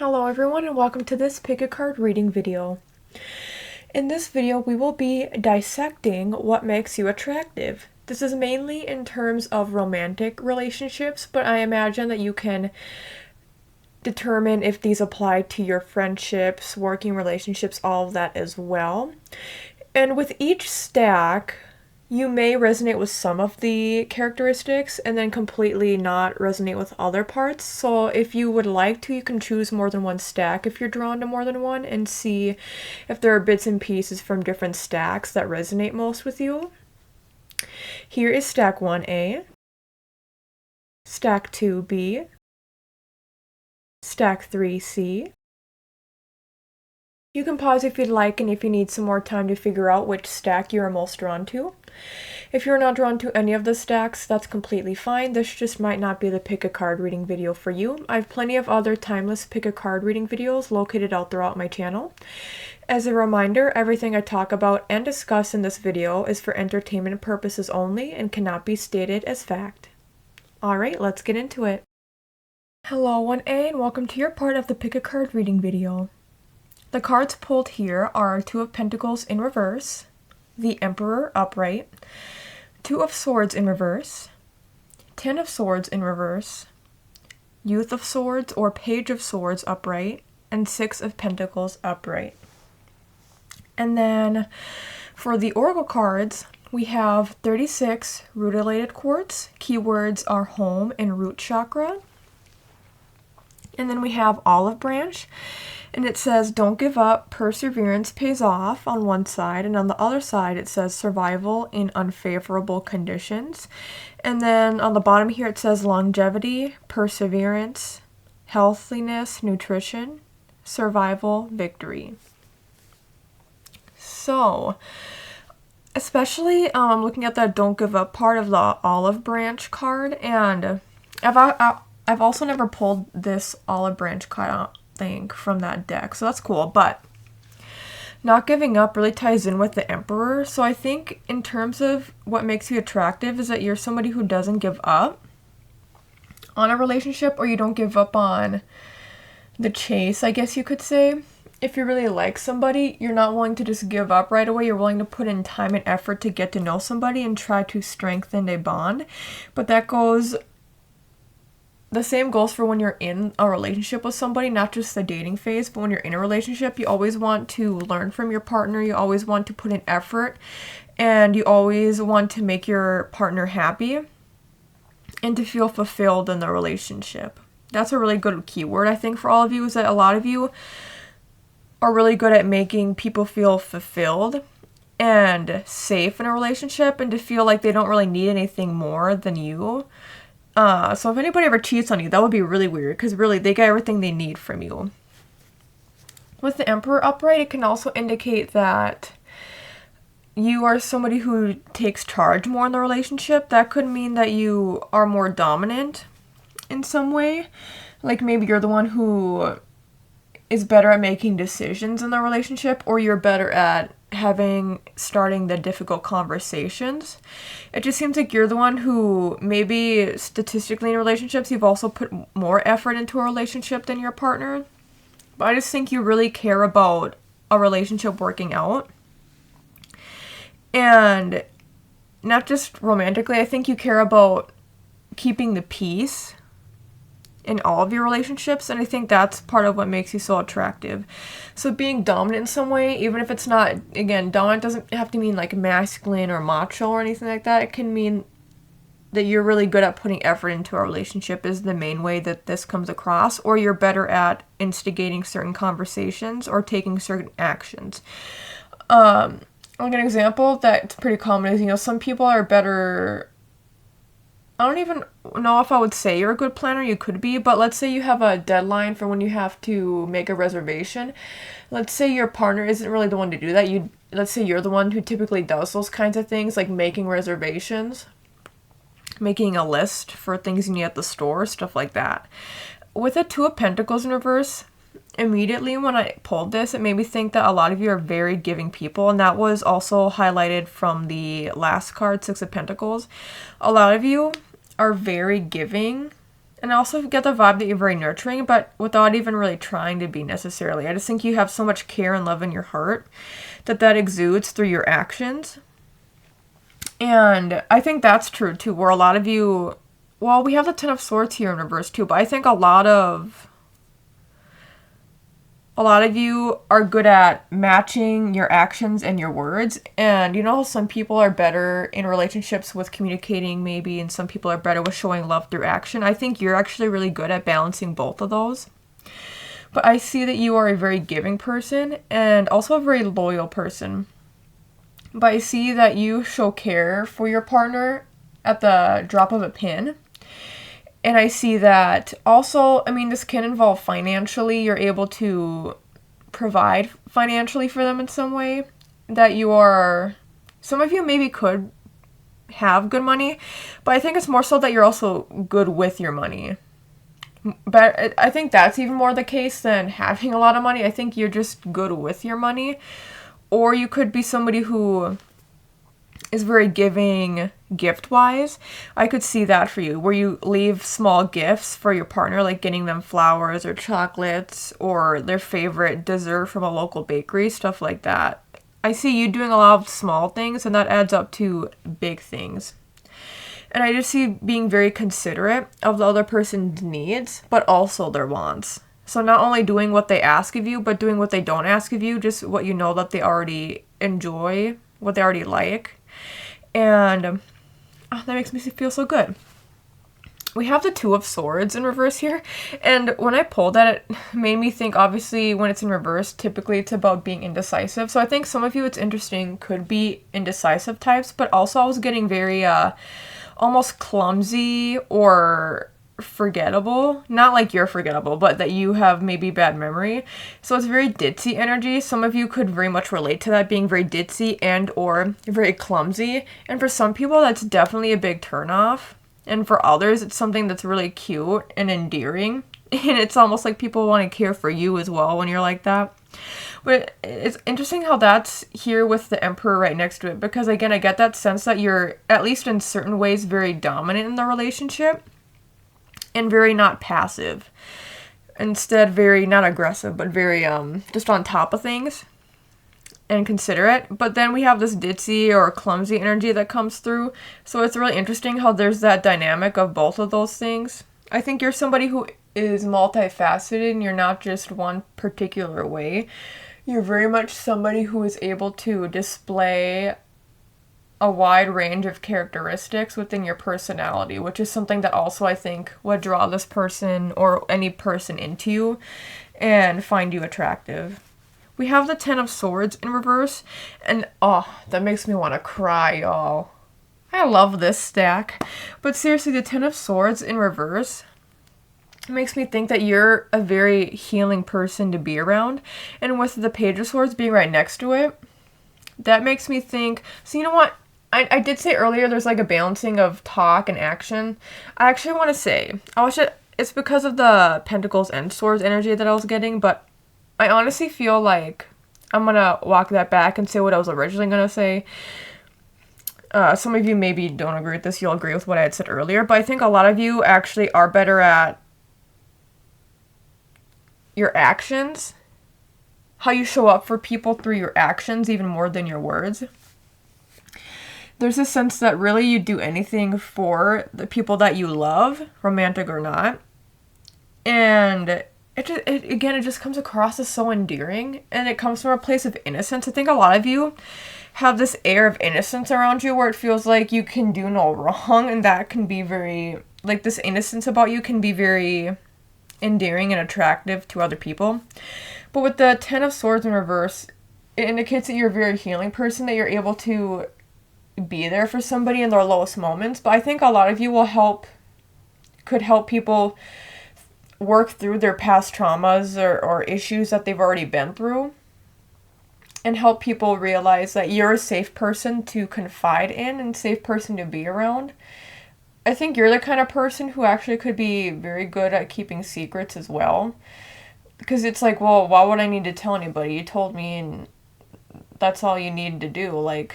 Hello everyone and welcome to this pick a card reading video. In this video we will be dissecting what makes you attractive. This is mainly in terms of romantic relationships, but I imagine that you can determine if these apply to your friendships, working relationships, all of that as well. And with each stack, you may resonate with some of the characteristics and then completely not resonate with other parts. So if you would like to, you can choose more than one stack if you're drawn to more than one and see if there are bits and pieces from different stacks that resonate most with you. Here is stack 1A, stack 2B, stack 3C. You can pause if you'd like and if you need some more time to figure out which stack you are most drawn to. If you're not drawn to any of the stacks, that's completely fine. This just might not be the pick a card reading video for you. I have plenty of other timeless pick a card reading videos located out throughout my channel. As a reminder, everything I talk about and discuss in this video is for entertainment purposes only and cannot be stated as fact. Alright, let's get into it. Hello 1A and welcome to your part of the pick a card reading video. The cards pulled here are Two of Pentacles in reverse, the Emperor upright, Two of Swords in reverse, Ten of Swords in reverse, Youth of Swords or Page of Swords upright, and Six of Pentacles upright. And then for the Oracle cards, we have 36 root-related quartz. Keywords are home and root chakra. And then we have Olive Branch. And it says, don't give up, perseverance pays off on one side, and on the other side it says survival in unfavorable conditions. And then on the bottom here it says longevity, perseverance, healthiness, nutrition, survival, victory. So, especially looking at that don't give up part of the Olive Branch card, and I've also never pulled this Olive Branch card out from that deck, so that's cool. But not giving up really ties in with the Emperor, so I think in terms of what makes you attractive is that you're somebody who doesn't give up on a relationship, or you don't give up on the chase, I guess you could say. If you really like somebody, you're not willing to just give up right away. You're willing to put in time and effort to get to know somebody and try to strengthen a bond. But the same goes for when you're in a relationship with somebody, not just the dating phase, but when you're in a relationship, you always want to learn from your partner, you always want to put in effort, and you always want to make your partner happy and to feel fulfilled in the relationship. That's a really good keyword, I think, for all of you, is that a lot of you are really good at making people feel fulfilled and safe in a relationship and to feel like they don't really need anything more than you. So if anybody ever cheats on you, that would be really weird, because really they get everything they need from you. With the Emperor upright, it can also indicate that you are somebody who takes charge more in the relationship. That could mean that you are more dominant in some way. Like maybe you're the one who is better at making decisions in the relationship, or you're better at starting the difficult conversations. It just seems like you're the one who, maybe statistically in relationships, you've also put more effort into a relationship than your partner. But I just think you really care about a relationship working out. And not just romantically, I think you care about keeping the peace in all of your relationships, and I think that's part of what makes you so attractive. So being dominant in some way, even if it's not, again, dominant doesn't have to mean like masculine or macho or anything like that. It can mean that you're really good at putting effort into a relationship is the main way that this comes across, or you're better at instigating certain conversations or taking certain actions. Like an example that's pretty common is, some people are better. I don't even know if I would say you're a good planner. You could be, but let's say you have a deadline for when you have to make a reservation. Let's say your partner isn't really the one to do that. Let's say you're the one who typically does those kinds of things, like making reservations, making a list for things you need at the store, stuff like that. With a Two of Pentacles in reverse, immediately when I pulled this, it made me think that a lot of you are very giving people, and that was also highlighted from the last card, Six of Pentacles. A lot of you are very giving And I also get the vibe that you're very nurturing, but without even really trying to be necessarily. I just think you have so much care and love in your heart that exudes through your actions. And I think that's true too, where a lot of you, well, we have the Ten of Swords here in reverse too, but I think a lot of you are good at matching your actions and your words. And you know how some people are better in relationships with communicating maybe, and some people are better with showing love through action. I think you're actually really good at balancing both of those. But I see that you are a very giving person and also a very loyal person. But I see that you show care for your partner at the drop of a pin. And I see that also, I mean, this can involve financially. You're able to provide financially for them in some way. That you are, some of you maybe could have good money, but I think it's more so that you're also good with your money. But I think that's even more the case than having a lot of money. I think you're just good with your money. Or you could be somebody who is very giving gift-wise. I could see that for you, where you leave small gifts for your partner, like getting them flowers or chocolates or their favorite dessert from a local bakery, stuff like that. I see you doing a lot of small things, and that adds up to big things. And I just see being very considerate of the other person's needs, but also their wants. So not only doing what they ask of you, but doing what they don't ask of you, just what you know that they already enjoy, what they already like. And that makes me feel so good. We have the Two of Swords in reverse here. And when I pulled that, it made me think, obviously, when it's in reverse, typically it's about being indecisive. So I think some of you, it's interesting, could be indecisive types. But also I was getting very almost clumsy or forgettable. Not like you're forgettable, but that you have maybe bad memory. So it's very ditzy energy. Some of you could very much relate to that, being very ditzy and or very clumsy. And for some people, that's definitely a big turnoff. And for others, it's something that's really cute and endearing. And it's almost like people want to care for you as well when you're like that. But it's interesting how that's here with the Emperor right next to it. Because again, I get that sense that you're, at least in certain ways, very dominant in the relationship. And very not passive. Instead, very not aggressive, but very just on top of things. And considerate. But then we have this ditzy or clumsy energy that comes through. So it's really interesting how there's that dynamic of both of those things. I think you're somebody who is multifaceted and you're not just one particular way. You're very much somebody who is able to display a wide range of characteristics within your personality, which is something that also I think would draw this person or any person into you and find you attractive. We have the Ten of Swords in reverse, and that makes me want to cry, y'all. I love this stack. But seriously, the Ten of Swords in reverse makes me think that you're a very healing person to be around. And with the Page of Swords being right next to it, that makes me think, so you know what? I did say earlier there's like a balancing of talk and action. I actually want to say, it's because of the Pentacles and Swords energy that I was getting, but I honestly feel like I'm going to walk that back and say what I was originally going to say. Some of you maybe don't agree with this. You'll agree with what I had said earlier, but I think a lot of you actually are better at your actions, how you show up for people through your actions even more than your words. There's a sense that really you do anything for the people that you love, romantic or not. And it just comes across as so endearing. And it comes from a place of innocence. I think a lot of you have this air of innocence around you where it feels like you can do no wrong. And that can be very, like this innocence about you can be very endearing and attractive to other people. But with the Ten of Swords in reverse, it indicates that you're a very healing person, that you're able to be there for somebody in their lowest moments. But I think a lot of you could help people work through their past traumas or issues that they've already been through, and help people realize that you're a safe person to confide in and safe person to be around. I think you're the kind of person who actually could be very good at keeping secrets as well. Because it's like, well, why would I need to tell anybody? You told me and that's all you need to do. Like,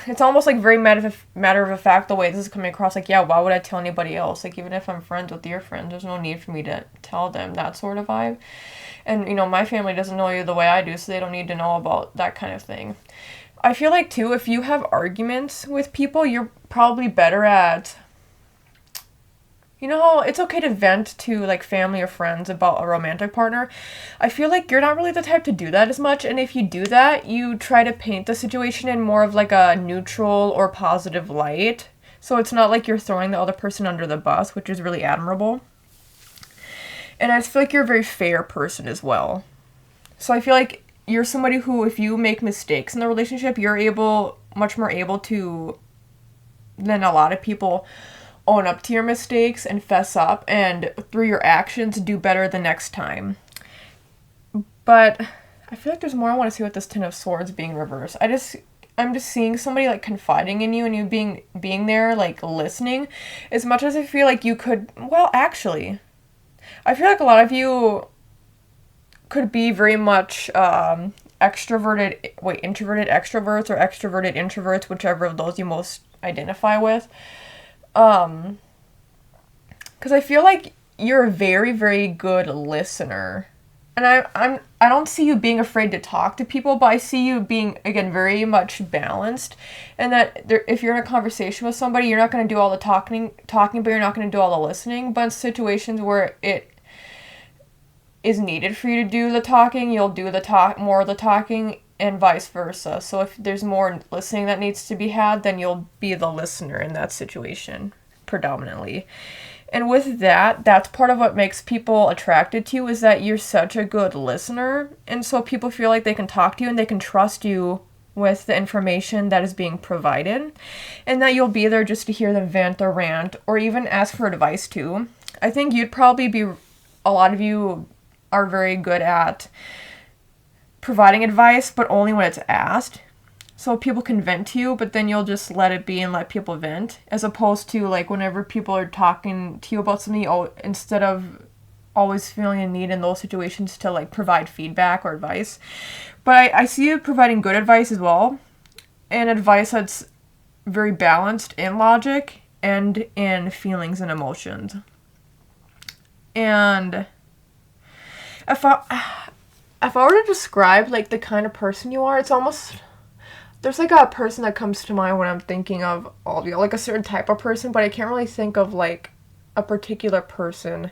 it's almost like very matter of fact the way this is coming across. Like, yeah, why would I tell anybody else? Like, even if I'm friends with your friends, there's no need for me to tell them, that sort of vibe. And, you know, my family doesn't know you the way I do, so they don't need to know about that kind of thing. I feel like, too, if you have arguments with people, you're probably better at... You know, it's okay to vent to, like, family or friends about a romantic partner. I feel like you're not really the type to do that as much, and if you do that, you try to paint the situation in more of, like, a neutral or positive light. So it's not like you're throwing the other person under the bus, which is really admirable. And I just feel like you're a very fair person as well. So I feel like you're somebody who, if you make mistakes in the relationship, you're much more able to, than a lot of people, own up to your mistakes and fess up, and through your actions do better the next time. But I feel like there's more I want to say with this Ten of Swords being reversed. I'm just seeing somebody like confiding in you and you being there, like listening, as much as I feel like you could, well, actually, I feel like a lot of you could be very much introverted extroverts or extroverted introverts, whichever of those you most identify with. Because I feel like you're a very, very good listener. And I don't see you being afraid to talk to people, but I see you being, again, very much balanced. And that if you're in a conversation with somebody, you're not going to do all the talking, but you're not going to do all the listening. But in situations where it is needed for you to do the talking, you'll do more of the talking, and vice versa. So if there's more listening that needs to be had, then you'll be the listener in that situation, predominantly. And with that, that's part of what makes people attracted to you, is that you're such a good listener. And so people feel like they can talk to you and they can trust you with the information that is being provided. And that you'll be there just to hear them vent or rant, or even ask for advice too. I think a lot of you are very good at providing advice, but only when it's asked. So people can vent to you, but then you'll just let it be and let people vent, as opposed to like whenever people are talking to you about something, instead of always feeling a need in those situations to like provide feedback or advice. But I see you providing good advice as well, and advice that's very balanced in logic and in feelings and emotions. And if I were to describe, like, the kind of person you are, it's almost... There's, like, a person that comes to mind when I'm thinking of all of you. Like, a certain type of person, but I can't really think of, like, a particular person.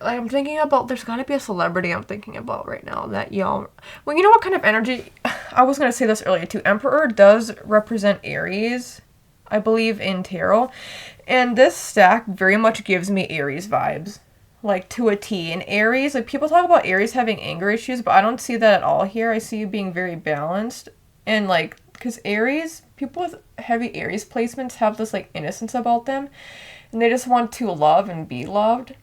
I'm thinking about... There's gotta be a celebrity I'm thinking about right now that y'all... Well, you know what kind of energy... I was gonna say this earlier, too. Emperor does represent Aries, I believe, in tarot. And this stack very much gives me Aries vibes. Like, to a T. And Aries, like, people talk about Aries having anger issues, but I don't see that at all here. I see you being very balanced. And, like, because Aries, people with heavy Aries placements have this, like, innocence about them. And they just want to love and be loved.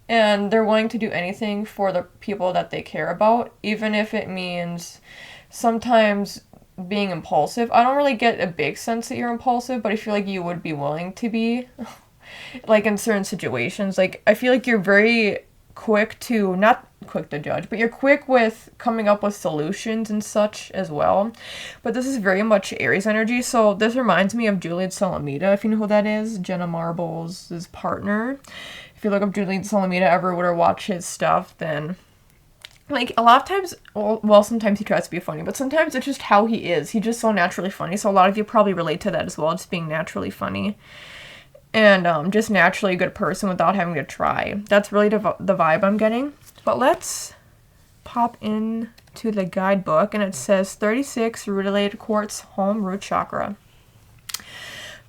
And they're willing to do anything for the people that they care about, even if it means sometimes being impulsive. I don't really get a big sense that you're impulsive, but I feel like you would be willing to be. Like, in certain situations, like, I feel like you're very not quick to judge, but you're quick with coming up with solutions and such as well. But this is very much Aries energy, so this reminds me of Julian Salamita, if you know who that is, Jenna Marbles' partner. If you look up Julian Salamita ever or watch his stuff, then, like, a lot of times, well, sometimes he tries to be funny, but sometimes it's just how he is. He's just so naturally funny, so a lot of you probably relate to that as well, just being naturally funny. And just naturally a good person without having to try. That's really the vibe I'm getting. But let's pop into the guidebook, and it says 36 root-related quartz, home root chakra.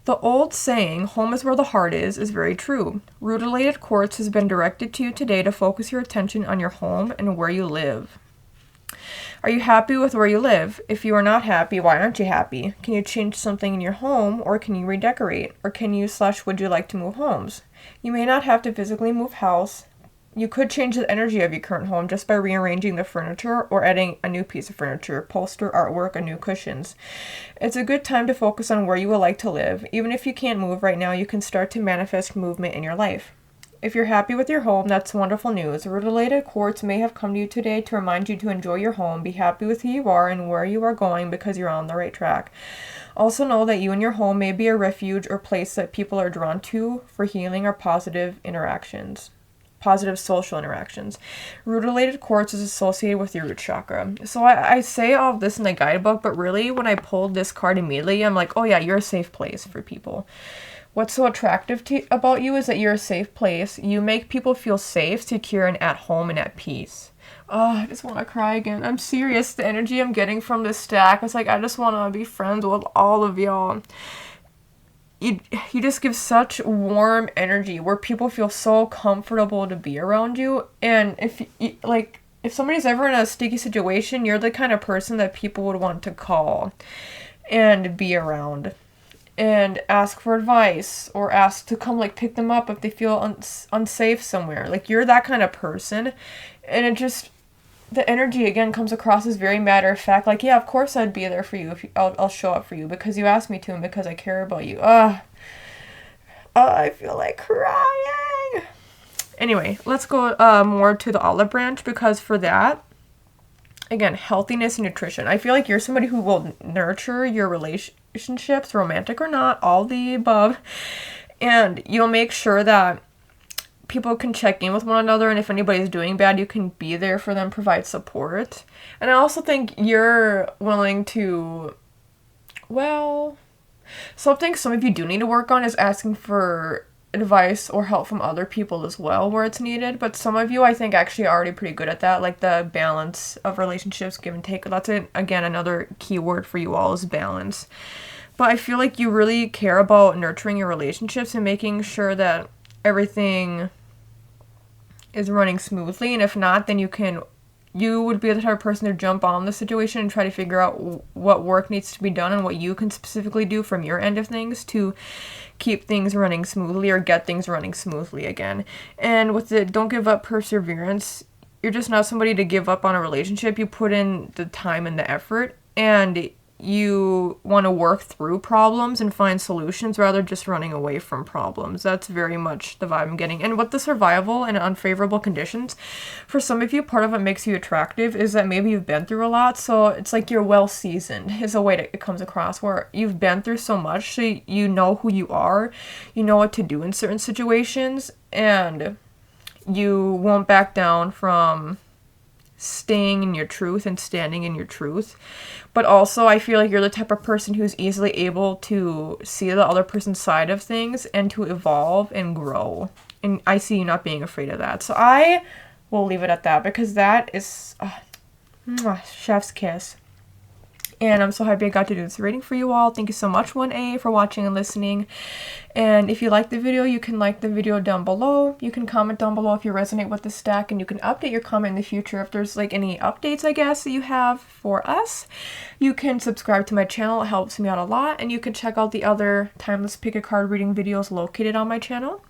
The old saying, home is where the heart is very true. Root-related quartz has been directed to you today to focus your attention on your home and where you live. Are you happy with where you live? If you are not happy, why aren't you happy? Can you change something in your home, or can you redecorate? Or would you like to move homes? You may not have to physically move house. You could change the energy of your current home just by rearranging the furniture or adding a new piece of furniture, poster, artwork, or new cushions. It's a good time to focus on where you would like to live. Even if you can't move right now, you can start to manifest movement in your life. If you're happy with your home, that's wonderful news. Root-related quartz may have come to you today to remind you to enjoy your home, be happy with who you are and where you are going because you're on the right track. Also know that you and your home may be a refuge or place that people are drawn to for healing or positive interactions. Positive social interactions. Root-related quartz is associated with your root chakra. So I say all of this in the guidebook, but really when I pulled this card immediately, I'm like, oh yeah, you're a safe place for people. What's so attractive about you is that you're a safe place. You make people feel safe, secure, and at home and at peace. Oh, I just want to cry again. I'm serious. The energy I'm getting from this stack, it's like I just want to be friends with all of y'all. You just give such warm energy where people feel so comfortable to be around you. And if somebody's ever in a sticky situation, you're the kind of person that people would want to call and be around and ask for advice or ask to come like pick them up if they feel unsafe somewhere. Like you're that kind of person, and it just, the energy again comes across as very matter of fact. Like, yeah, of course I'd be there for you if I'll show up for you because you asked me to and because I care about you. I feel like crying. Anyway, let's go more to the olive branch, because for that, again, healthiness and nutrition. I feel like you're somebody who will nurture your relationships, romantic or not, all the above, and you'll make sure that people can check in with one another, and if anybody's doing bad, you can be there for them, provide support. And I also think you're willing to, well, something some of you do need to work on is asking for advice or help from other people as well where it's needed. But some of you, I think, actually are already pretty good at that, like the balance of relationships, give and take. That's it. Again, another key word for you all is balance. But I feel like you really care about nurturing your relationships and making sure that everything is running smoothly. And if not, then you would be the type of person to jump on the situation and try to figure out what work needs to be done and what you can specifically do from your end of things to keep things running smoothly or get things running smoothly again. And with the don't give up perseverance, you're just not somebody to give up on a relationship. You put in the time and the effort, and you want to work through problems and find solutions rather than just running away from problems. That's very much the vibe I'm getting. And with the survival and unfavorable conditions, for some of you, part of what makes you attractive is that maybe you've been through a lot. So it's like you're well seasoned is a way that it comes across, where you've been through so much, so you know who you are, you know what to do in certain situations, and you won't back down from staying in your truth and standing in your truth. But also, I feel like you're the type of person who's easily able to see the other person's side of things and to evolve and grow. And I see you not being afraid of that. So I will leave it at that, because that is chef's kiss. And I'm so happy I got to do this reading for you all. Thank you so much, 1A, for watching and listening. And if you like the video, you can like the video down below. You can comment down below if you resonate with the stack, and you can update your comment in the future if there's like any updates, I guess, that you have for us. You can subscribe to my channel. It helps me out a lot. And you can check out the other timeless pick a card reading videos located on my channel.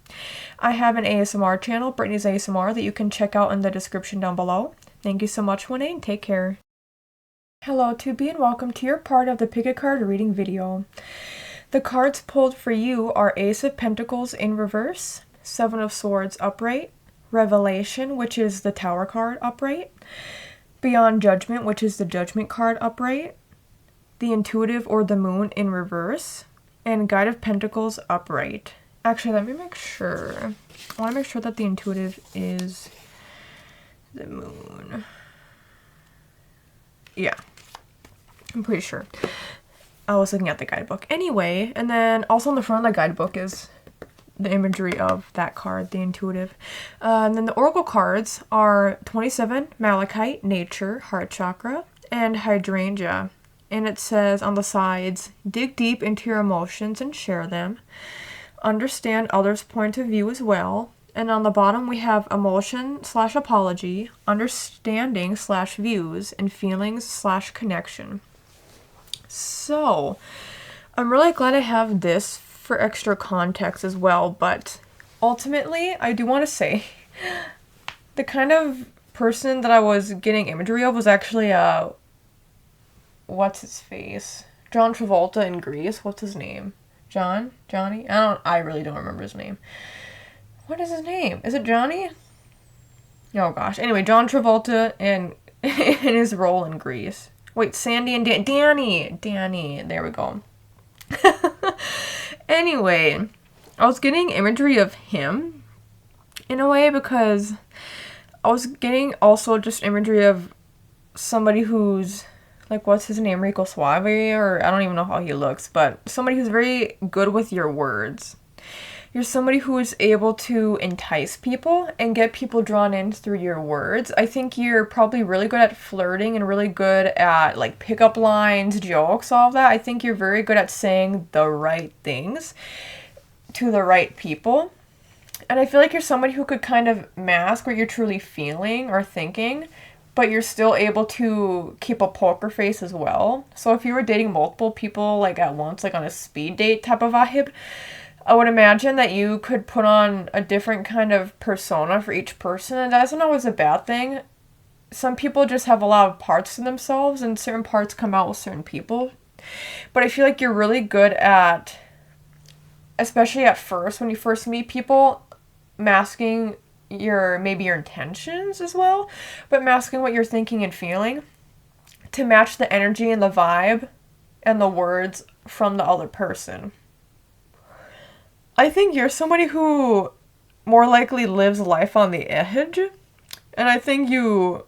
I have an ASMR channel, Brittney's ASMR, that you can check out in the description down below. Thank you so much, 1A, and take care. Hello, 2B, and welcome to your part of the pick a card reading video. The cards pulled for you are Ace of Pentacles in reverse, Seven of Swords upright, Revelation, which is the Tower card upright, Beyond Judgment, which is the Judgment card upright, the Intuitive or the Moon in reverse, and Guide of Pentacles upright. Actually, let me make sure. I want to make sure that the Intuitive is the Moon. Yeah, I'm pretty sure. I was looking at the guidebook. Anyway, and then also on the front of the guidebook is the imagery of that card, the Intuitive. And then the Oracle cards are 27, Malachite, Nature, Heart Chakra, and Hydrangea. And it says on the sides, dig deep into your emotions and share them. Understand others' point of view as well. And on the bottom, we have emotion/apology, understanding/views, and feelings/connection. So, I'm really glad I have this for extra context as well, but ultimately, I do want to say, the kind of person that I was getting imagery of was actually, what's his face? John Travolta in Grease. What's his name? Johnny? I really don't remember his name. what is his name? Is it Johnny? Oh gosh. Anyway, John Travolta in his role in Grease. Wait, Sandy and Danny. There we go. Anyway, I was getting imagery of him in a way because I was getting also just imagery of somebody who's like, what's his name? Rico Suave, or I don't even know how he looks, but somebody who's very good with your words. You're somebody who is able to entice people and get people drawn in through your words. I think you're probably really good at flirting and really good at like pickup lines, jokes, all of that. I think you're very good at saying the right things to the right people. And I feel like you're somebody who could kind of mask what you're truly feeling or thinking, but you're still able to keep a poker face as well. So if you were dating multiple people like at once, like on a speed date type of vibe, I would imagine that you could put on a different kind of persona for each person, and that isn't always a bad thing. Some people just have a lot of parts to themselves, and certain parts come out with certain people. But I feel like you're really good at, especially at first, when you first meet people, masking maybe your intentions as well, but masking what you're thinking and feeling to match the energy and the vibe and the words from the other person. I think you're somebody who more likely lives life on the edge, and I think you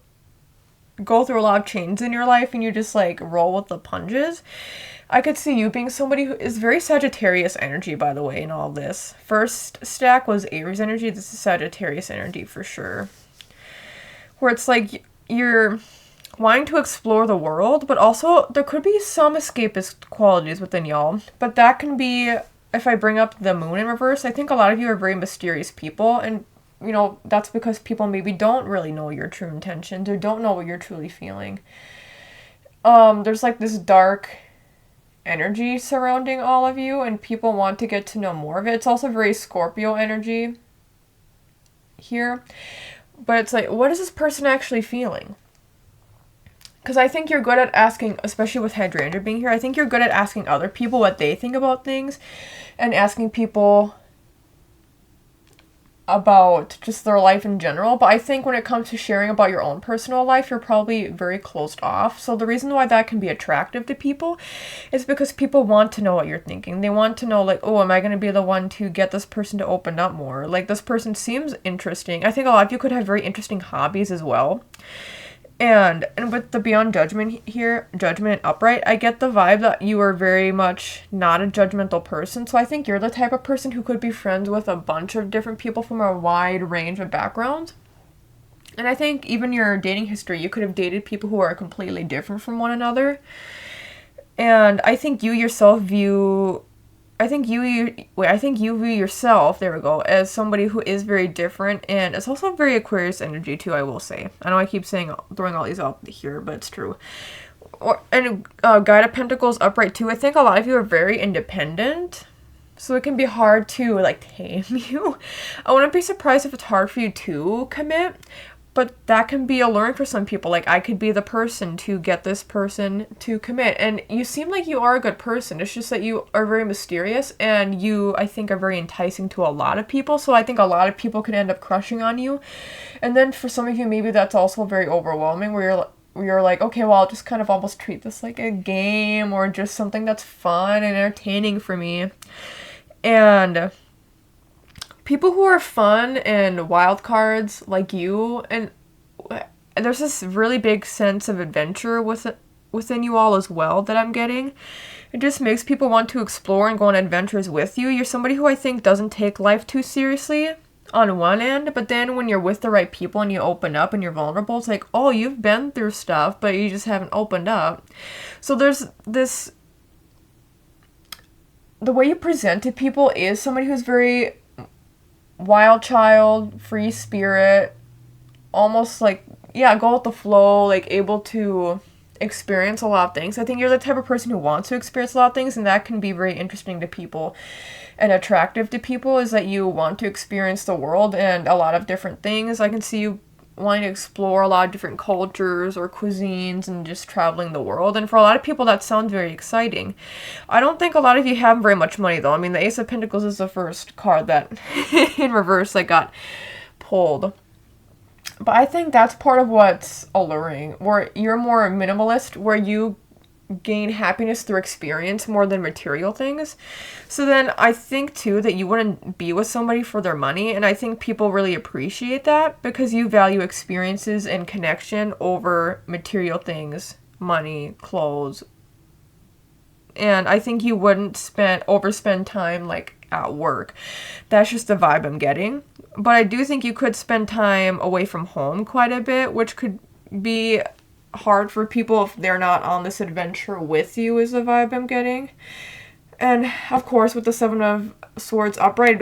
go through a lot of change in your life and you just like roll with the punches. I could see you being somebody who is very Sagittarius energy, by the way, in all this. First stack was Aries energy. This is Sagittarius energy for sure. Where it's like you're wanting to explore the world, but also there could be some escapist qualities within y'all. But that can be, if I bring up the moon in reverse, I think a lot of you are very mysterious people, and you know, that's because people maybe don't really know your true intentions or don't know what you're truly feeling. There's like this dark energy surrounding all of you, and people want to get to know more of it. It's also very Scorpio energy here, but it's like, what is this person actually feeling? Because I think you're good at asking, especially with Hydrangea being here, I think you're good at asking other people what they think about things and asking people about just their life in general. But I think when it comes to sharing about your own personal life, you're probably very closed off. So the reason why that can be attractive to people is because people want to know what you're thinking. They want to know, like, oh, am I going to be the one to get this person to open up more? Like, this person seems interesting. I think a lot of you could have very interesting hobbies as well. And with the Beyond Judgment here, Judgment and Upright, I get the vibe that you are very much not a judgmental person. So I think you're the type of person who could be friends with a bunch of different people from a wide range of backgrounds. And I think even your dating history, you could have dated people who are completely different from one another. And I think you yourself view... I think you view yourself, there we go, as somebody who is very different, and it's also very Aquarius energy too, I will say. I know I keep throwing all these out here, but it's true. Guide of Pentacles upright too. I think a lot of you are very independent, so it can be hard to like tame you. I wouldn't be surprised if it's hard for you to commit, but that can be alluring for some people. Like, I could be the person to get this person to commit. And you seem like you are a good person. It's just that you are very mysterious, and you, I think, are very enticing to a lot of people. So I think a lot of people could end up crushing on you. And then for some of you, maybe that's also very overwhelming, where you're like, okay, well, I'll just kind of almost treat this like a game or just something that's fun and entertaining for me. And people who are fun and wild cards like you, and there's this really big sense of adventure within you all as well that I'm getting. It just makes people want to explore and go on adventures with you. You're somebody who I think doesn't take life too seriously on one end, but then when you're with the right people and you open up and you're vulnerable, it's like, oh, you've been through stuff, but you just haven't opened up. So there's this... The way you present to people is somebody who's very wild child, free spirit, almost like, yeah, go with the flow, like able to experience a lot of things. I think you're the type of person who wants to experience a lot of things, and that can be very interesting to people and attractive to people, is that you want to experience the world and a lot of different things. I can see you wanting to explore a lot of different cultures or cuisines and just traveling the world. And for a lot of people, that sounds very exciting. I don't think a lot of you have very much money, though. I mean, the Ace of Pentacles is the first card that, in reverse, that got pulled. But I think that's part of what's alluring, where you're more minimalist, where you gain happiness through experience more than material things. So then I think too that you wouldn't be with somebody for their money, and I think people really appreciate that because you value experiences and connection over material things, money, clothes. And I think you wouldn't overspend time like at work. That's just the vibe I'm getting. But I do think you could spend time away from home quite a bit, which could be hard for people if they're not on this adventure with you, is the vibe I'm getting. And of course, with the Seven of Swords upright, I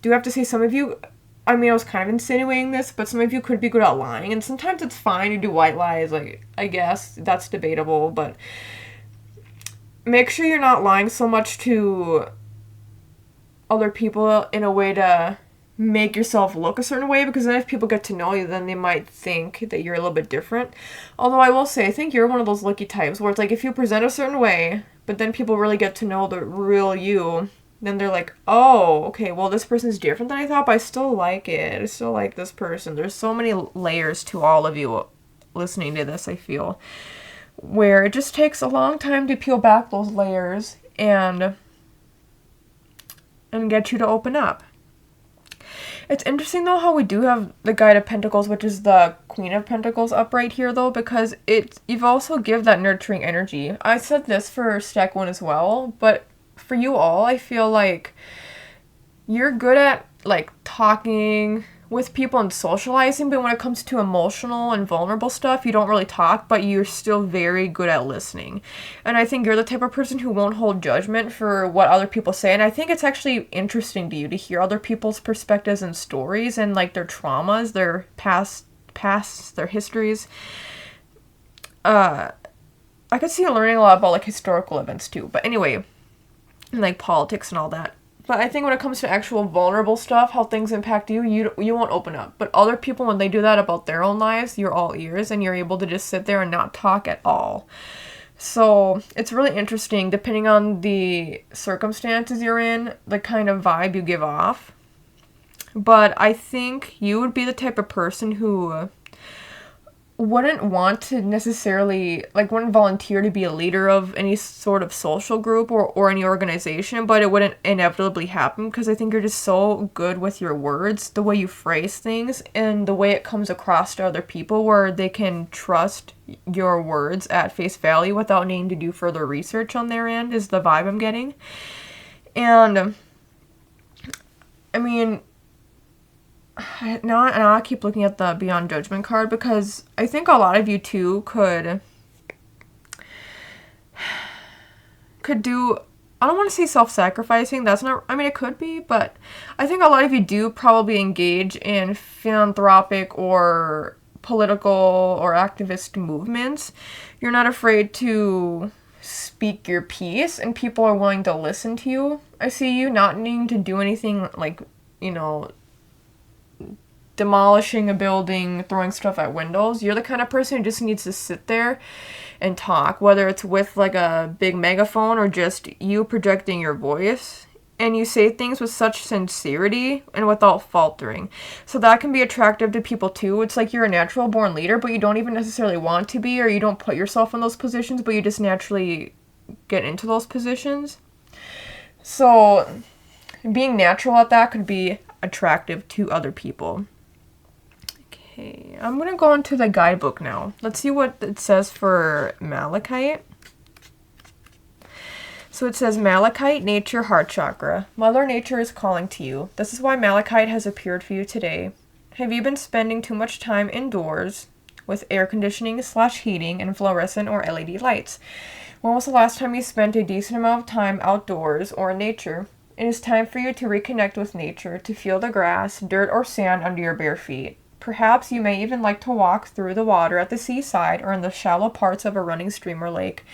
do have to say some of you, I mean, I was kind of insinuating this, but some of you could be good at lying, and sometimes it's fine to do white lies, like, I guess that's debatable, but make sure you're not lying so much to other people in a way to make yourself look a certain way, because then if people get to know you, then they might think that you're a little bit different. Although I will say, I think you're one of those lucky types where it's like if you present a certain way, but then people really get to know the real you, then they're like, oh, okay, well, this person's different than I thought, but I still like it. I still like this person. There's so many layers to all of you listening to this, I feel, where it just takes a long time to peel back those layers and get you to open up. It's interesting, though, how we do have the Guide of Pentacles, which is the Queen of Pentacles upright here, though, because you've also give that nurturing energy. I said this for stack 1 as well, but for you all, I feel like you're good at, like, talking with people and socializing, but when it comes to emotional and vulnerable stuff, you don't really talk, but you're still very good at listening. And I think you're the type of person who won't hold judgment for what other people say, and I think it's actually interesting to you to hear other people's perspectives and stories and, like, their traumas, their past, their histories. I could see you learning a lot about, like, historical events, too. But anyway, and, like, politics and all that. But I think when it comes to actual vulnerable stuff, how things impact you, you won't open up. But other people, when they do that about their own lives, you're all ears, and you're able to just sit there and not talk at all. So it's really interesting, depending on the circumstances you're in, the kind of vibe you give off. But I think you would be the type of person who wouldn't want to necessarily, like, wouldn't volunteer to be a leader of any sort of social group or any organization, but it wouldn't inevitably happen because I think you're just so good with your words, the way you phrase things, and the way it comes across to other people where they can trust your words at face value without needing to do further research on their end, is the vibe I'm getting. And, I mean, now I keep looking at the Beyond Judgment card because I think a lot of you too could do, I don't want to say self-sacrificing, that's not, I mean, it could be, but I think a lot of you do probably engage in philanthropic or political or activist movements. You're not afraid to speak your piece, and people are willing to listen to you. I see you not needing to do anything like, you know, demolishing a building, throwing stuff at windows. You're the kind of person who just needs to sit there and talk, whether it's with like a big megaphone or just you projecting your voice, and you say things with such sincerity and without faltering. So that can be attractive to people too. It's like you're a natural born leader, but you don't even necessarily want to be, or you don't put yourself in those positions, but you just naturally get into those positions. So being natural at that could be attractive to other people. Okay, I'm going to go into the guidebook now. Let's see what it says for Malachite. So it says, Malachite, Nature, Heart Chakra. Mother Nature is calling to you. This is why Malachite has appeared for you today. Have you been spending too much time indoors with air conditioning / heating and fluorescent or LED lights? When was the last time you spent a decent amount of time outdoors or in nature? It is time for you to reconnect with nature, to feel the grass, dirt, or sand under your bare feet. Perhaps you may even like to walk through the water at the seaside or in the shallow parts of a running stream or lake.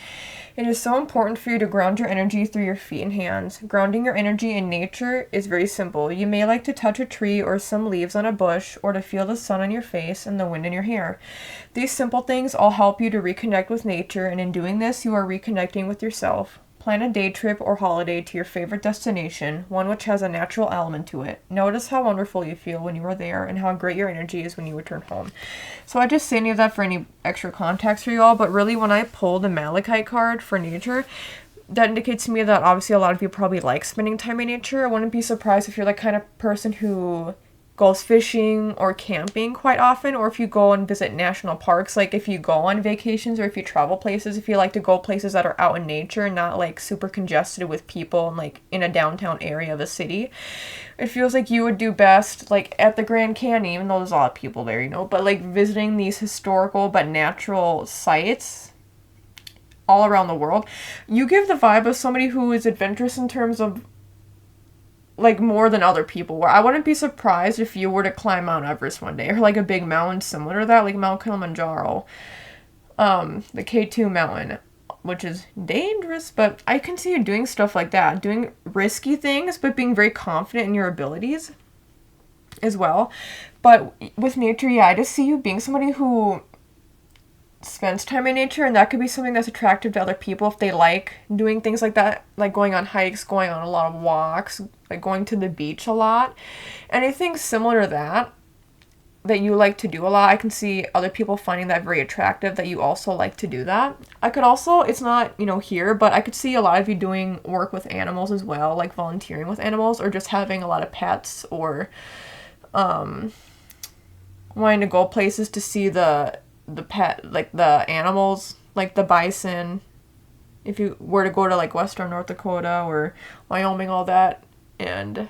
It is so important for you to ground your energy through your feet and hands. Grounding your energy in nature is very simple. You may like to touch a tree or some leaves on a bush, or to feel the sun on your face and the wind in your hair. These simple things all help you to reconnect with nature, and in doing this, you are reconnecting with yourself. Plan a day trip or holiday to your favorite destination, one which has a natural element to it. Notice how wonderful you feel when you are there and how great your energy is when you return home. So I just say any of that for any extra context for you all, but really when I pull the Malachite card for nature, that indicates to me that obviously a lot of you probably like spending time in nature. I wouldn't be surprised if you're the kind of person who goes fishing or camping quite often, or if you go and visit national parks, like if you go on vacations or if you travel places, if you like to go places that are out in nature, not like super congested with people and like in a downtown area of a city, it feels like you would do best like at the Grand Canyon, even though there's a lot of people there, you know, but like visiting these historical but natural sites all around the world. You give the vibe of somebody who is adventurous in terms of like more than other people, where I wouldn't be surprised if you were to climb Mount Everest one day, or like a big mountain similar to that, like Mount Kilimanjaro, the K2 mountain, which is dangerous, but I can see you doing stuff like that, doing risky things, but being very confident in your abilities as well. But with nature, yeah, I just see you being somebody who spends time in nature, and that could be something that's attractive to other people if they like doing things like that, like going on hikes, going on a lot of walks, like going to the beach a lot. Anything similar to that you like to do a lot, I can see other people finding that very attractive, that you also like to do that. I could also, it's not, you know, here, but I could see a lot of you doing work with animals as well, like volunteering with animals, or just having a lot of pets, or wanting to go places to see the pet, like the animals, like the bison, if you were to go to like western North Dakota or Wyoming, all that, and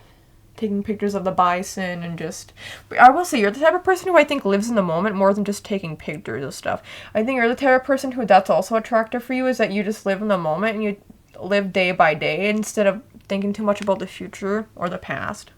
taking pictures of the bison. And just, I will say, you're the type of person who I think lives in the moment more than just taking pictures of stuff. I think you're the type of person who that's also attractive for you, is that you just live in the moment and you live day by day instead of thinking too much about the future or the past.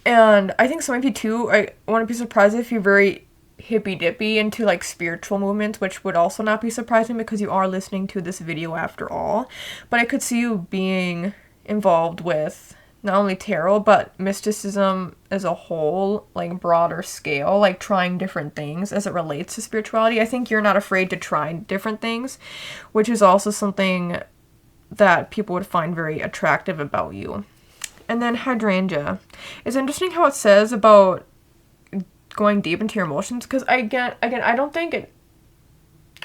And I think some of you too, I wouldn't be surprised if you're very hippy-dippy into like spiritual movements, which would also not be surprising because you are listening to this video after all. But I could see you being involved with not only tarot, but mysticism as a whole, like broader scale, like trying different things as it relates to spirituality. I think you're not afraid to try different things, which is also something that people would find very attractive about you. And then hydrangea. It's interesting how it says about going deep into your emotions, because again, I don't think it,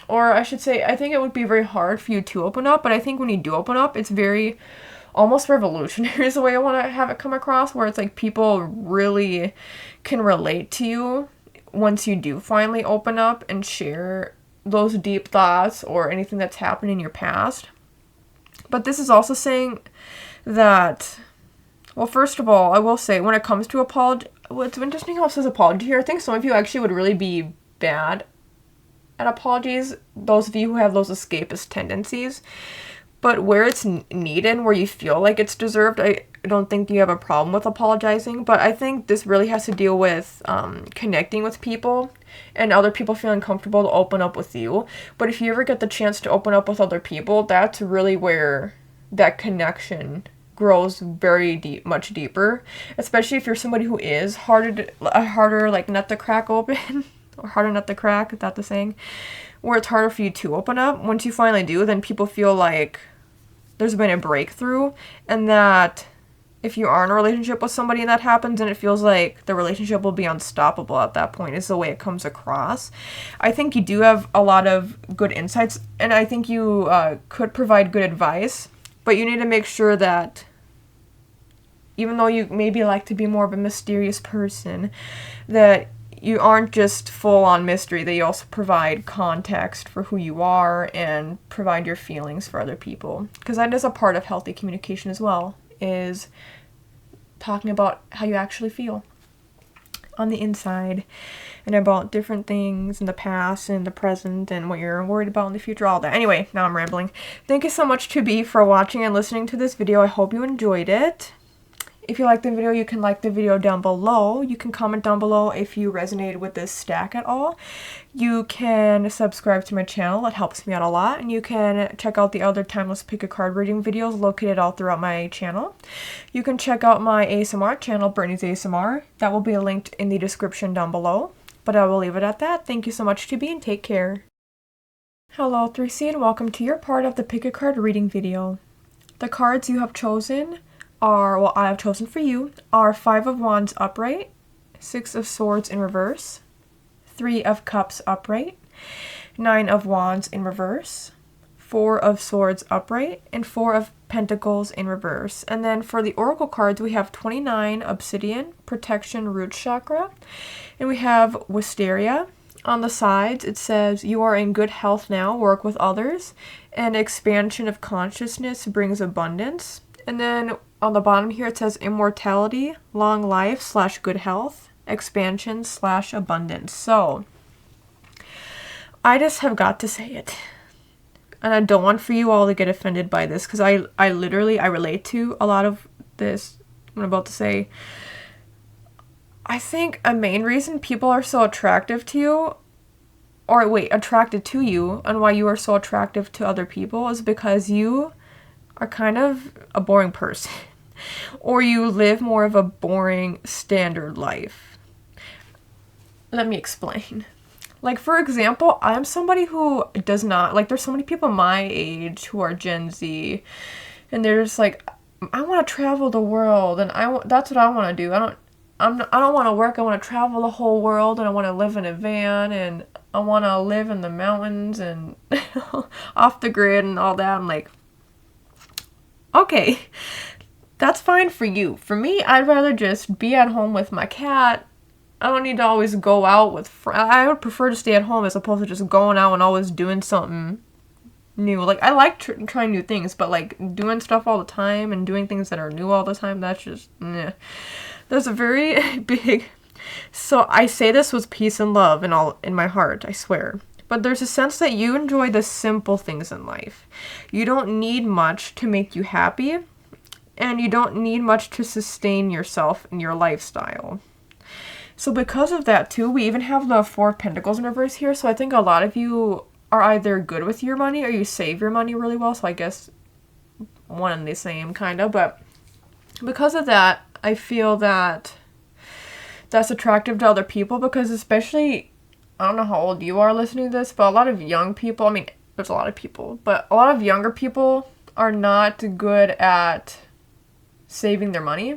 or I should say, I think it would be very hard for you to open up, but I think when you do open up, it's very almost revolutionary is the way I want to have it come across, where it's like people really can relate to you once you do finally open up and share those deep thoughts or anything that's happened in your past. But this is also saying that, well, first of all, I will say, when it comes to apology, well, it's interesting how it says apology here. I think some of you actually would really be bad at apologies, those of you who have those escapist tendencies. But where it's needed, where you feel like it's deserved, I don't think you have a problem with apologizing. But I think this really has to deal with connecting with people and other people feeling comfortable to open up with you. But if you ever get the chance to open up with other people, that's really where that connection grows very deep, much deeper, especially if you're somebody who is harder like nut to crack open, or harder nut to crack, is that the saying, where it's harder for you to open up. Once you finally do, then people feel like there's been a breakthrough, and that if you are in a relationship with somebody and that happens, and it feels like the relationship will be unstoppable at that point, is the way it comes across. I think you do have a lot of good insights, and I think you could provide good advice, but you need to make sure that even though you maybe like to be more of a mysterious person, that you aren't just full on mystery, that you also provide context for who you are and provide your feelings for other people. Because that is a part of healthy communication as well, is talking about how you actually feel on the inside and about different things in the past and the present and what you're worried about in the future, all that. Anyway, now I'm rambling. Thank you so much to B for watching and listening to this video. I hope you enjoyed it. If you like the video, you can like the video down below. You can comment down below if you resonated with this stack at all. You can subscribe to my channel. It helps me out a lot. And you can check out the other timeless pick a card reading videos located all throughout my channel. You can check out my ASMR channel, Brittney's ASMR. That will be linked in the description down below. But I will leave it at that. Thank you so much, Tubi, and take care. Hello 3C, and welcome to your part of the pick a card reading video. The cards you have chosen are, well, I have chosen for you, are 5 of Wands upright, 6 of Swords in reverse, 3 of Cups upright, 9 of Wands in reverse, 4 of Swords upright, and 4 of Pentacles in reverse. And then for the Oracle cards, we have 29 Obsidian, Protection, Root Chakra, and we have Wisteria. On the sides, it says, you are in good health now, work with others, and expansion of consciousness brings abundance. And then on the bottom here, it says immortality, long life / good health, expansion / abundance. So I just have got to say it. And I don't want for you all to get offended by this, because I relate to a lot of this I'm about to say. I think a main reason people are so attracted to you, and why you are so attractive to other people is because you are kind of a boring person. Or you live more of a boring standard life. Let me explain. Like, for example, I'm somebody who does not, like, there's so many people my age who are Gen Z, and they're just like, I want to travel the world, and that's what I want to do. I don't want to work. I want to travel the whole world, and I want to live in a van, and I want to live in the mountains and off the grid and all that. I'm like, okay, that's fine for you. For me, I'd rather just be at home with my cat. I don't need to always go out with friends. I would prefer to stay at home as opposed to just going out and always doing something new. Like, I like trying new things, but like doing stuff all the time and doing things that are new all the time, that's just, nah. There's a very big, so I say this with peace and love in my heart, I swear. But there's a sense that you enjoy the simple things in life. You don't need much to make you happy, and you don't need much to sustain yourself and your lifestyle. So because of that too, we even have the 4 of Pentacles in reverse here. So I think a lot of you are either good with your money or you save your money really well. So I guess one and the same kind of. But because of that, I feel that that's attractive to other people, because especially, I don't know how old you are listening to this, but a lot of young people, I mean, there's a lot of people, but a lot of younger people are not good at saving their money.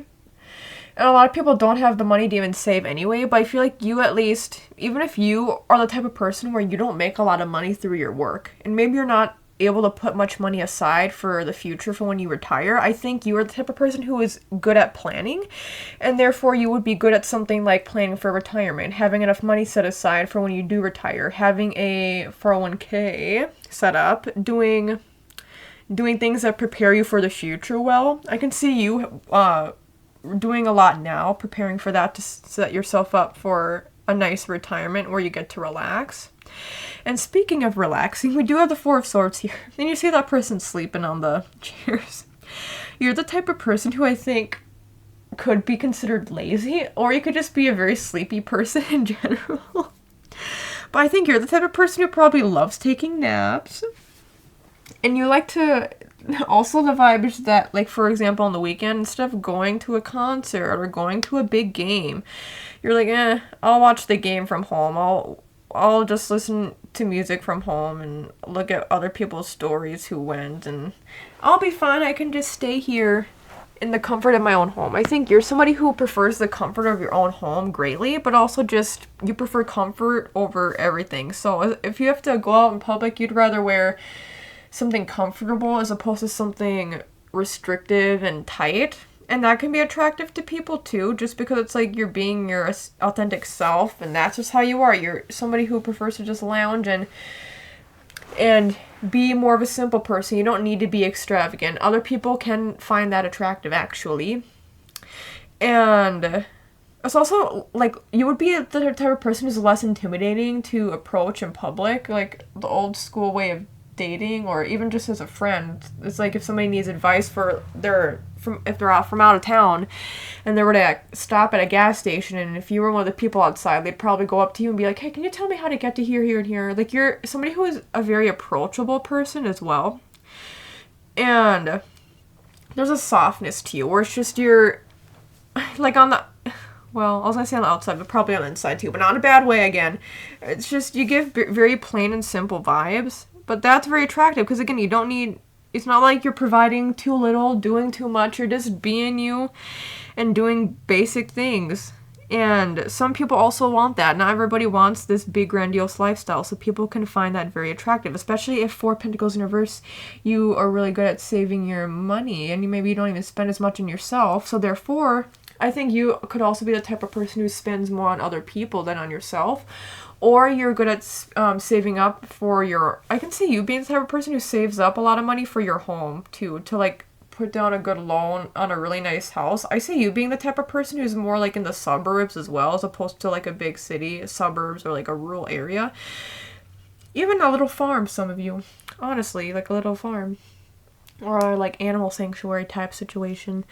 And a lot of people don't have the money to even save anyway, but I feel like you at least, even if you are the type of person where you don't make a lot of money through your work, and maybe you're not able to put much money aside for the future for when you retire, I think you are the type of person who is good at planning, and therefore you would be good at something like planning for retirement, having enough money set aside for when you do retire, having a 401k set up, doing things that prepare you for the future well. I can see you doing a lot now, preparing for that to set yourself up for a nice retirement where you get to relax. And speaking of relaxing, we do have the 4 of Swords here. And you see that person sleeping on the chairs. You're the type of person who I think could be considered lazy, or you could just be a very sleepy person in general. But I think you're the type of person who probably loves taking naps. And you like to, also the vibe is that, like, for example, on the weekend, instead of going to a concert or going to a big game, you're like, I'll watch the game from home. I'll just listen to music from home and look at other people's stories who went, and I'll be fine. I can just stay here in the comfort of my own home. I think you're somebody who prefers the comfort of your own home greatly, but also just, you prefer comfort over everything. So if you have to go out in public, you'd rather wear something comfortable as opposed to something restrictive and tight. And that can be attractive to people too, just because it's like you're being your authentic self, and that's just how you are. You're somebody who prefers to just lounge and be more of a simple person. You don't need to be extravagant. Other people can find that attractive, actually. And it's also, like, you would be the type of person who's less intimidating to approach in public, like the old school way of dating or even just as a friend. It's like if somebody needs advice if they're out from out of town and they were to stop at a gas station, and if you were one of the people outside, they'd probably go up to you and be like, hey, can you tell me how to get to here, here, and here? Like, you're somebody who is a very approachable person as well. And there's a softness to you where it's just you're like on the, well, I was going to say on the outside, but probably on the inside too, but not in a bad way again. It's just you give very plain and simple vibes, but that's very attractive because, again, you don't need, it's not like you're providing too little, doing too much. You're just being you and doing basic things. And some people also want that. Not everybody wants this big, grandiose lifestyle, so people can find that very attractive, especially if 4 Pentacles in reverse, you are really good at saving your money, and maybe you don't even spend as much on yourself. So therefore, I think you could also be the type of person who spends more on other people than on yourself. Or you're good at saving up for your, I can see you being the type of person who saves up a lot of money for your home, too, to, like, put down a good loan on a really nice house. I see you being the type of person who's more, like, in the suburbs as well, as opposed to, like, a big city, suburbs, or, like, a rural area. Even a little farm, some of you. Honestly, like a little farm. Or, like, animal sanctuary type situation.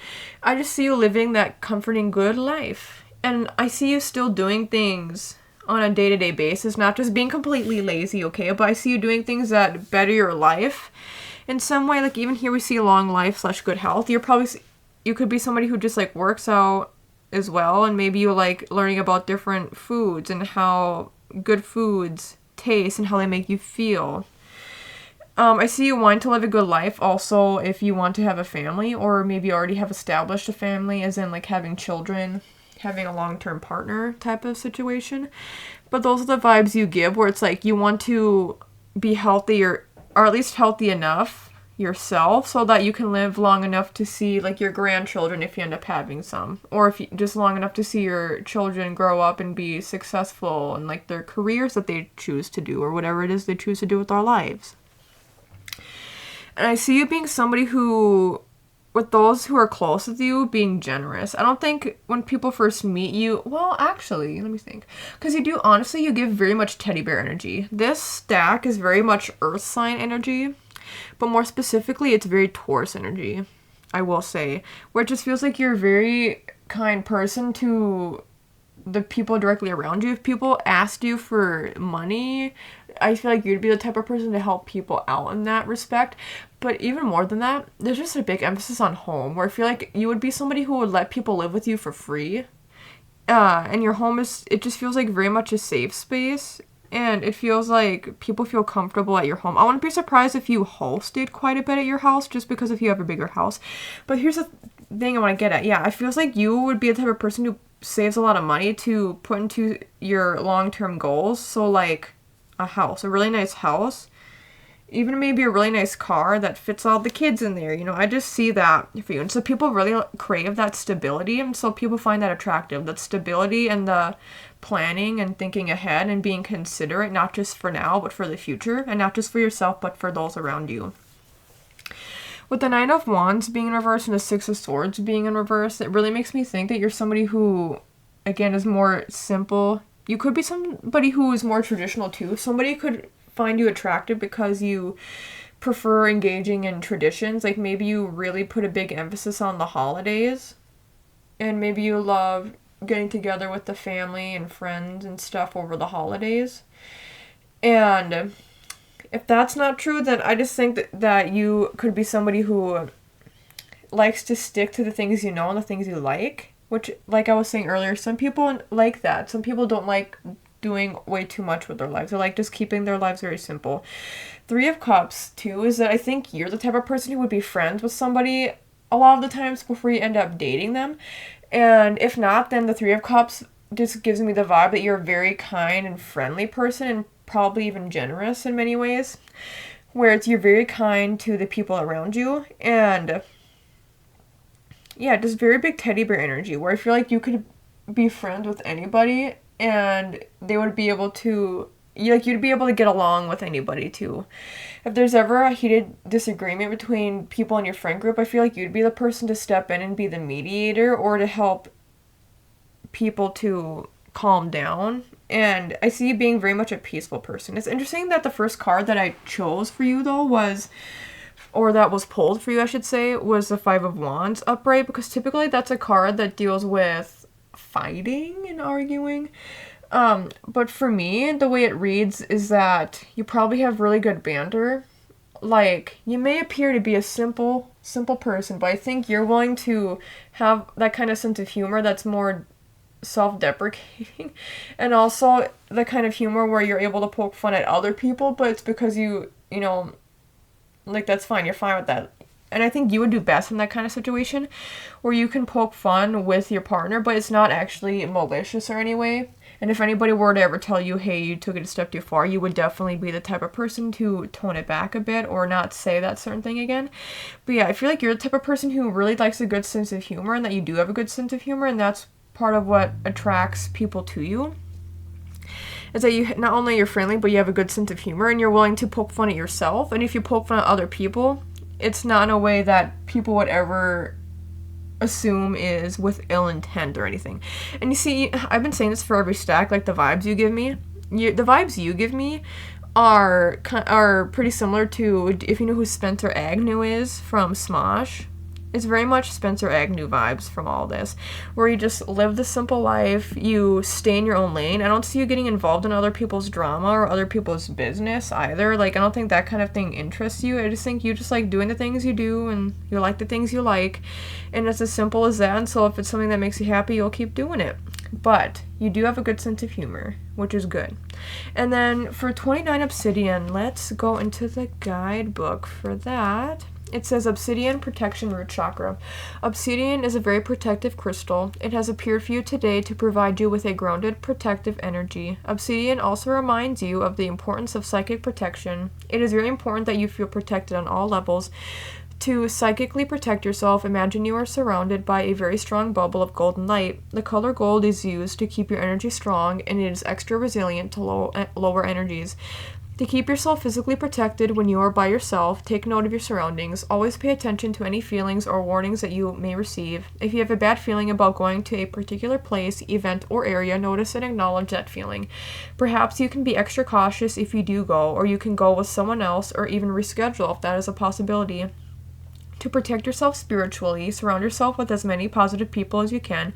I just see you living that comforting, good life. And I see you still doing things on a day-to-day basis, not just being completely lazy, okay? But I see you doing things that better your life in some way. Like, even here we see long life / good health. You could be somebody who just, like, works out as well, and maybe you like learning about different foods and how good foods taste and how they make you feel. I see you wanting to live a good life also if you want to have a family, or maybe you already have established a family, as in, like, having children, having a long-term partner type of situation. But those are the vibes you give, where it's like you want to be healthy, or at least healthy enough yourself so that you can live long enough to see, like, your grandchildren if you end up having some, or if you just long enough to see your children grow up and be successful in, like, their careers that they choose to do, or whatever it is they choose to do with their lives. And I see you being somebody who, with those who are close with you, being generous. I don't think when people first meet you, well, actually, let me think. Because you do, honestly, you give very much teddy bear energy. This stack is very much earth sign energy, but more specifically, it's very Taurus energy, I will say. Where it just feels like you're a very kind person to the people directly around you. If people asked you for money, I feel like you'd be the type of person to help people out in that respect. But even more than that, there's just a big emphasis on home, where I feel like you would be somebody who would let people live with you for free. And your home it just feels like very much a safe space. And it feels like people feel comfortable at your home. I wouldn't be surprised if you hosted quite a bit at your house, just because if you have a bigger house. But here's the thing I want to get at. Yeah, it feels like you would be the type of person who saves a lot of money to put into your long-term goals. So, like, a house, a really nice house, even maybe a really nice car that fits all the kids in there. You know, I just see that for you. And so people really crave that stability, and so people find that attractive, that stability and the planning and thinking ahead and being considerate, not just for now, but for the future, and not just for yourself, but for those around you. With the 9 of Wands being in reverse and the 6 of Swords being in reverse, it really makes me think that you're somebody who, again, is more simple. You could be somebody who is more traditional too. Somebody could find you attractive because you prefer engaging in traditions. Like, maybe you really put a big emphasis on the holidays, and maybe you love getting together with the family and friends and stuff over the holidays. And if that's not true, then I just think that you could be somebody who likes to stick to the things you know and the things you like, which, like I was saying earlier, some people like that. Some people don't like doing way too much with their lives. They like just keeping their lives very simple. 3 of Cups, too, is that I think you're the type of person who would be friends with somebody a lot of the times before you end up dating them. And if not, then the 3 of Cups just gives me the vibe that you're a very kind and friendly person, and probably even generous in many ways, where you're very kind to the people around you. And yeah, just very big teddy bear energy, where I feel like you could be friends with anybody and they would be able to, you'd be able to get along with anybody too. If there's ever a heated disagreement between people in your friend group, I feel like you'd be the person to step in and be the mediator, or to help people to calm down. And I see you being very much a peaceful person. It's interesting that the first card that I chose for you, though, was, or that was pulled for you, I should say, was the Five of Wands upright, because typically that's a card that deals with fighting and arguing. But for me, the way it reads is that you probably have really good banter. Like, you may appear to be a simple person, but I think you're willing to have that kind of sense of humor that's more self-deprecating, and also the kind of humor where you're able to poke fun at other people, but it's because you know, like, that's fine, you're fine with that. And I think you would do best in that kind of situation where you can poke fun with your partner, but it's not actually malicious or any way. And if anybody were to ever tell you, hey, you took it a step too far, you would definitely be the type of person to tone it back a bit or not say that certain thing again. But yeah, I feel like you're the type of person who really likes a good sense of humor, and that you do have a good sense of humor, and that's part of what attracts people to you. Is that you not only you're friendly, but you have a good sense of humor, and you're willing to poke fun at yourself. And if you poke fun at other people, it's not in a way that people would ever assume is with ill intent or anything. And you see, I've been saying this for every stack, like the vibes you give me. The vibes you give me are pretty similar to, if you know who Spencer Agnew is from Smosh. It's very much Spencer Agnew vibes from all this, where you just live the simple life, you stay in your own lane. I don't see you getting involved in other people's drama or other people's business either. Like, I don't think that kind of thing interests you. I just think you just like doing the things you do, and you like the things you like, and it's as simple as that. And so if it's something that makes you happy, you'll keep doing it. But you do have a good sense of humor, which is good. And then for 29 Obsidian, let's go into the guidebook for that. It says Obsidian Protection Root Chakra. Obsidian is a very protective crystal. It has appeared for you today to provide you with a grounded, protective energy. Obsidian also reminds you of the importance of psychic protection. It is very important that you feel protected on all levels. To psychically protect yourself, imagine you are surrounded by a very strong bubble of golden light. The color gold is used to keep your energy strong, and it is extra resilient to lower energies. To keep yourself physically protected when you are by yourself, take note of your surroundings. Always pay attention to any feelings or warnings that you may receive. If you have a bad feeling about going to a particular place, event, or area, notice and acknowledge that feeling. Perhaps you can be extra cautious if you do go, or you can go with someone else, or even reschedule if that is a possibility. To protect yourself spiritually, surround yourself with as many positive people as you can.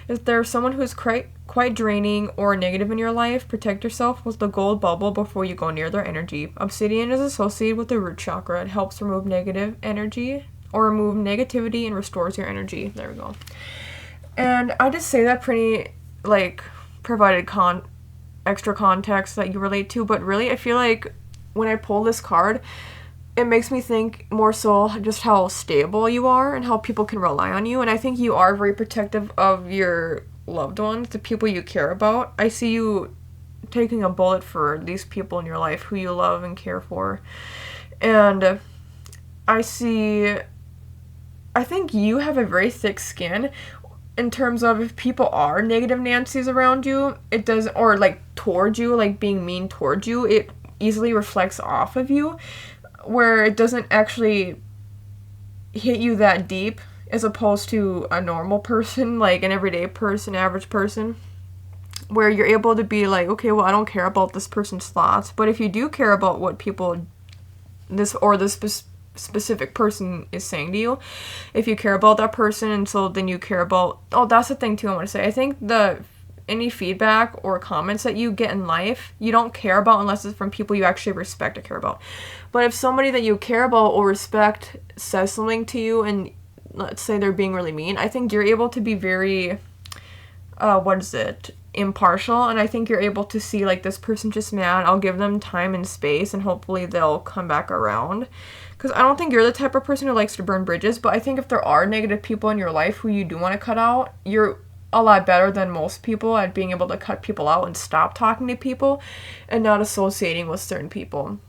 If there's someone who is quite draining or negative in your life, protect yourself with the gold bubble before you go near their energy. Obsidian is associated with the root chakra. It helps remove negative energy or remove negativity and restores your energy. There we go. And I just say that pretty, like, provided extra context that you relate to, but really I feel like when I pull this card, it makes me think more so just how stable you are and how people can rely on you. And I think you are very protective of your loved ones, the people you care about. I see you taking a bullet for these people in your life who you love and care for. And I think you have a very thick skin in terms of if people are negative Nancy's around you, it does, or like towards you, like being mean towards you, it easily reflects off of you, where it doesn't actually hit you that deep as opposed to a normal person, like an everyday person, average person, where you're able to be like, okay, well, I don't care about this person's thoughts, but if you do care about what people, this specific person is saying to you, if you care about that person, and so then you care about, oh, that's the thing too I want to say, I think any feedback or comments that you get in life, you don't care about unless it's from people you actually respect or care about. But if somebody that you care about or respect says something to you, and let's say they're being really mean, I think you're able to be very, impartial, and I think you're able to see, like, this person's just mad, I'll give them time and space, and hopefully they'll come back around. Because I don't think you're the type of person who likes to burn bridges, but I think if there are negative people in your life who you do want to cut out, you're a lot better than most people at being able to cut people out and stop talking to people and not associating with certain people.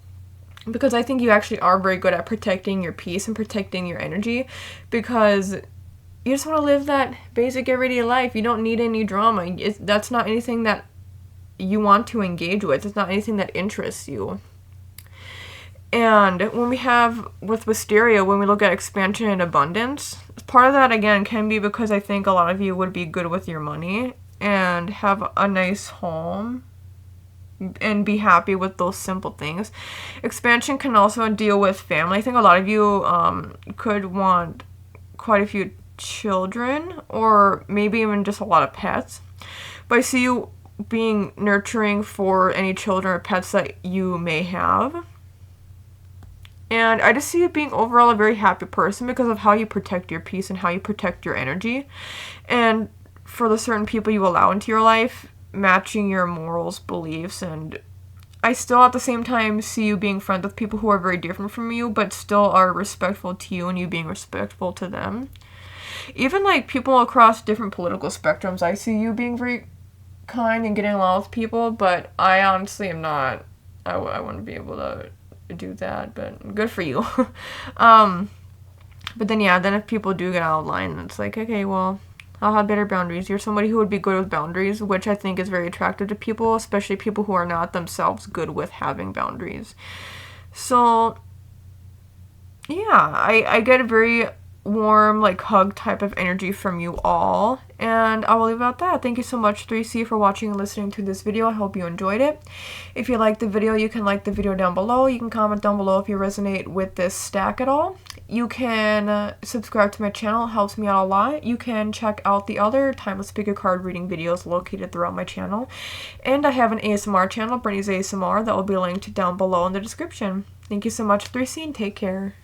Because I think you actually are very good at protecting your peace and protecting your energy, because you just want to live that basic everyday life. You don't need any drama. That's not anything that you want to engage with. It's not anything that interests you. And when we have, with Wisteria, when we look at expansion and abundance, part of that, again, can be because I think a lot of you would be good with your money and have a nice home and be happy with those simple things. Expansion can also deal with family. I think a lot of you could want quite a few children, or maybe even just a lot of pets. But I see you being nurturing for any children or pets that you may have. And I just see you being overall a very happy person because of how you protect your peace and how you protect your energy. And for the certain people you allow into your life, matching your morals, beliefs, and I still at the same time see you being friends with people who are very different from you, but still are respectful to you and you being respectful to them. Even like people across different political spectrums, I see you being very kind and getting along with people, but I honestly am not. I wouldn't be able to do that, but good for you. But then if people do get out of line, it's like, okay, well, I'll have better boundaries. You're somebody who would be good with boundaries, which I think is very attractive to people, especially people who are not themselves good with having boundaries. So, yeah, I get a very warm, like, hug type of energy from you all, and I will leave it at that. Thank you so much, 3C, for watching and listening to this video. I hope you enjoyed it. If you liked the video, you can like the video down below. You can comment down below if you resonate with this stack at all. You can subscribe to my channel. It helps me out a lot. You can check out the other timeless pickacard reading videos located throughout my channel. And I have an ASMR channel, Brittney's ASMR, that will be linked down below in the description. Thank you so much, 3C, and take care.